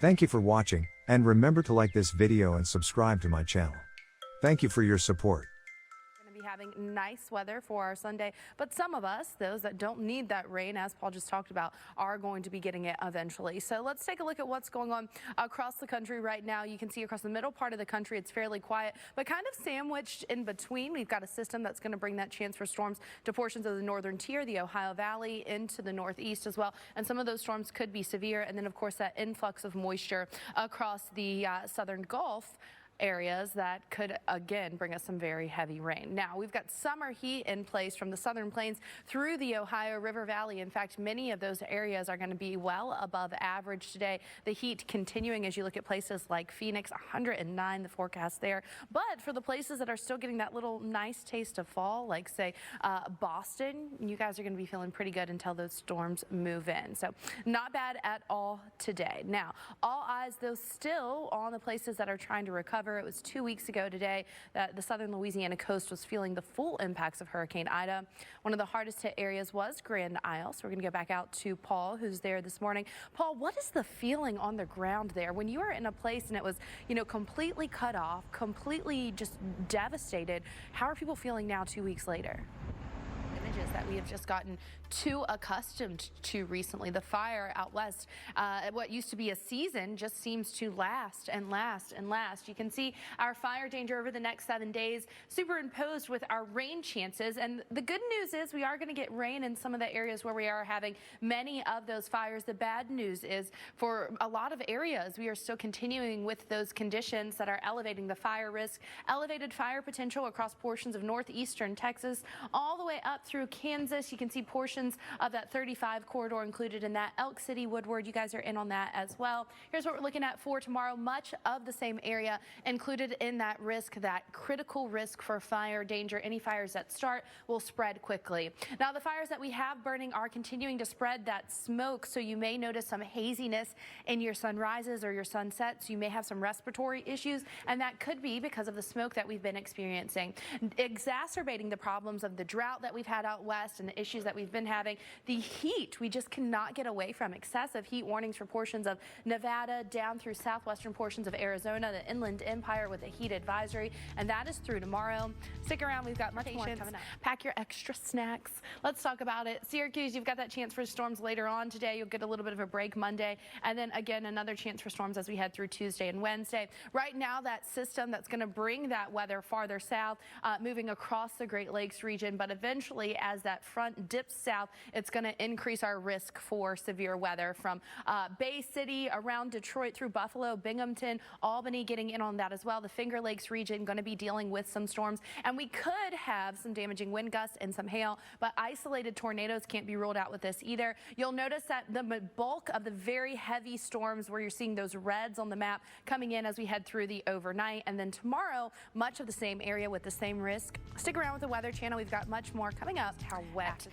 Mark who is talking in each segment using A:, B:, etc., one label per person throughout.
A: Thank you for watching, and remember to like this video and subscribe to my channel. Thank you for your support.
B: Having nice weather for our Sunday, but some of us, those that don't need that rain, as Paul just talked about, are going to be getting it eventually. So let's take a look at what's going on across the country right now. You can see across the middle part of the country, it's fairly quiet, but kind of sandwiched in between. We've got a system that's going to bring that chance for storms to portions of the northern tier, the Ohio Valley, into the northeast as well. And some of those storms could be severe. And then, of course, that influx of moisture across the southern Gulf areas that could again bring us some very heavy rain. Now we've got summer heat in place from the southern plains through the Ohio River Valley. In fact, many of those areas are going to be well above average today. The heat continuing as you look at places like Phoenix, 109 the forecast there. But for the places that are still getting that little nice taste of fall, like say Boston, you guys are going to be feeling pretty good until those storms move in. So not bad at all today. Now all eyes though still on the places that are trying to recover. It was 2 weeks ago today that the southern Louisiana coast was feeling the full impacts of Hurricane Ida. One of the hardest hit areas was Grand Isle. So we're going to go back out to Paul, who's there this morning. Paul, what is the feeling on the ground there when you were in a place and it was, completely cut off, completely just devastated? How are people feeling now 2 weeks later? Images that we have just gotten too accustomed to recently. The fire out west, what used to be a season, just seems to last and last and last. You can see our fire danger over the next 7 days superimposed with our rain chances. And the good news is we are going to get rain in some of the areas where we are having many of those fires. The bad news is for a lot of areas, we are still continuing with those conditions that are elevating the fire risk, elevated fire potential across portions of northeastern Texas, all the way up through Kansas. You can see portions of that 35 corridor included in that. Elk City, Woodward, you guys are in on that as well. Here's what we're looking at for tomorrow. Much of the same area included in that risk, that critical risk for fire danger. Any fires that start will spread quickly. Now, the fires that we have burning are continuing to spread that smoke, so you may notice some haziness in your sunrises or your sunsets. You may have some respiratory issues, and that could be because of the smoke that we've been experiencing. Exacerbating the problems of the drought that we've had out west and the issues that we've been having, the heat we just cannot get away from. Excessive heat warnings for portions of Nevada down through southwestern portions of Arizona, the Inland Empire with a heat advisory, and that is through tomorrow. Stick around, we've got much more coming up. Pack your extra snacks. Let's talk about it. Syracuse, you've got that chance for storms later on today. You'll get a little bit of a break Monday, and then again another chance for storms as we head through Tuesday and Wednesday. Right now, that system that's going to bring that weather farther south, moving across the Great Lakes region, but eventually as that front dips south, it's going to increase our risk for severe weather from Bay City around Detroit through Buffalo, Binghamton, Albany getting in on that as well. The Finger Lakes region going to be dealing with some storms, and we could have some damaging wind gusts and some hail, but isolated tornadoes can't be ruled out with this either. You'll notice that the bulk of the very heavy storms where you're seeing those reds on the map coming in as we head through the overnight, and then tomorrow much of the same area with the same risk. Stick around with the Weather Channel. We've got much more coming up. How wet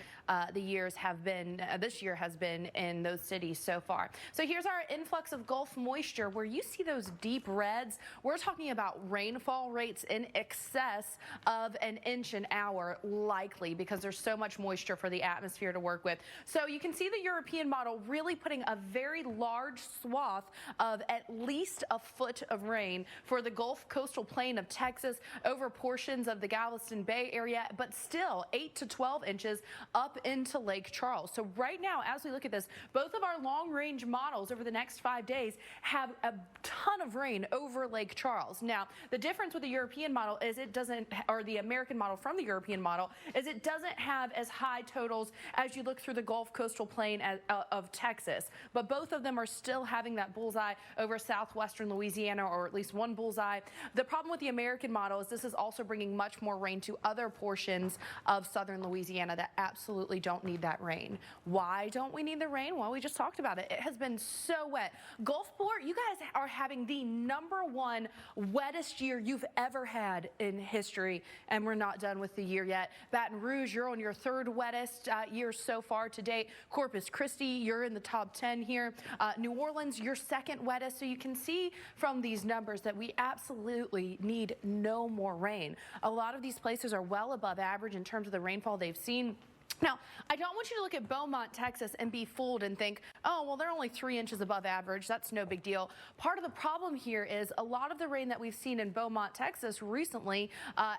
B: the years have been, this year has been in those cities so far. So here's our influx of Gulf moisture. Where you see those deep reds, we're talking about rainfall rates in excess of an inch an hour, likely because there's so much moisture for the atmosphere to work with. So you can see the European model really putting a very large swath of at least a foot of rain for the Gulf coastal plain of Texas, over portions of the Galveston Bay area, but still 8 to 12 inches up into Lake Charles. So right now, as we look at this, both of our long-range models over the next 5 days have a ton of rain over Lake Charles. Now, the difference with the European model is it doesn't, or the American model from the European model, is it doesn't have as high totals as you look through the Gulf coastal plain of Texas. But both of them are still having that bullseye over southwestern Louisiana, or at least one bullseye. The problem with the American model is this is also bringing much more rain to other portions of southern Louisiana that absolutely don't need that rain. Why don't we need the rain? Well, we just talked about it. It has been so wet. Gulfport, you guys are having the #1 wettest year you've ever had in history, and we're not done with the year yet. Baton Rouge, you're on your 3rd wettest year so far to date. Corpus Christi, you're in the top 10 here. New Orleans, your 2nd wettest. So you can see from these numbers that we absolutely need no more rain. A lot of these places are well above average in terms of the rainfall they've seen. Now, I don't want you to look at Beaumont, Texas, and be fooled and think, oh, well, they're only 3 inches above average. That's no big deal. Part of the problem here is a lot of the rain that we've seen in Beaumont, Texas recently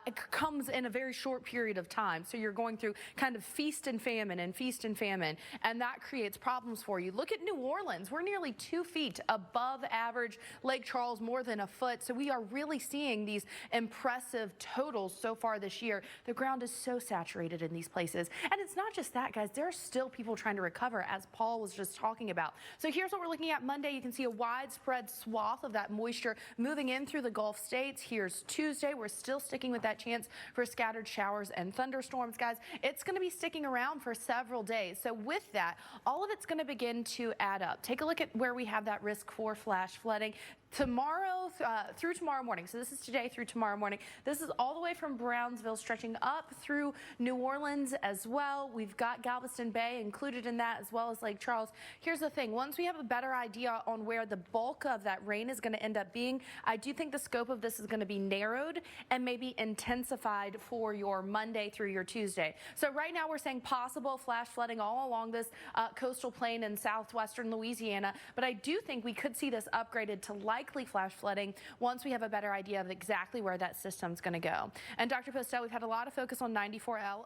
B: it comes in a very short period of time. So you're going through kind of feast and famine, and that creates problems for you. Look at New Orleans. We're nearly 2 feet above average. Lake Charles, more than a foot. So we are really seeing these impressive totals so far this year. The ground is so saturated in these places. And it's not just that, guys. There are still people trying to recover, as Paul was just talking about. So here's what we're looking at Monday. You can see a widespread swath of that moisture moving in through the Gulf states. Here's Tuesday. We're still sticking with that chance for scattered showers and thunderstorms, guys. It's going to be sticking around for several days. So with that, all of it's going to begin to add up. Take a look at where we have that risk for flash flooding. Tomorrow through tomorrow morning. So this is today through tomorrow morning. This is all the way from Brownsville stretching up through New Orleans as well. We've got Galveston Bay included in that, as well as Lake Charles. Here's the thing. Once we have a better idea on where the bulk of that rain is going to end up being, I do think the scope of this is going to be narrowed and maybe intensified for your Monday through your Tuesday. So right now we're saying possible flash flooding all along this coastal plain in southwestern Louisiana, but I do think we could see this upgraded to likely flash flooding once we have a better idea of exactly where that system's going to go. And Dr. Postel, we've had a lot of focus on 94L.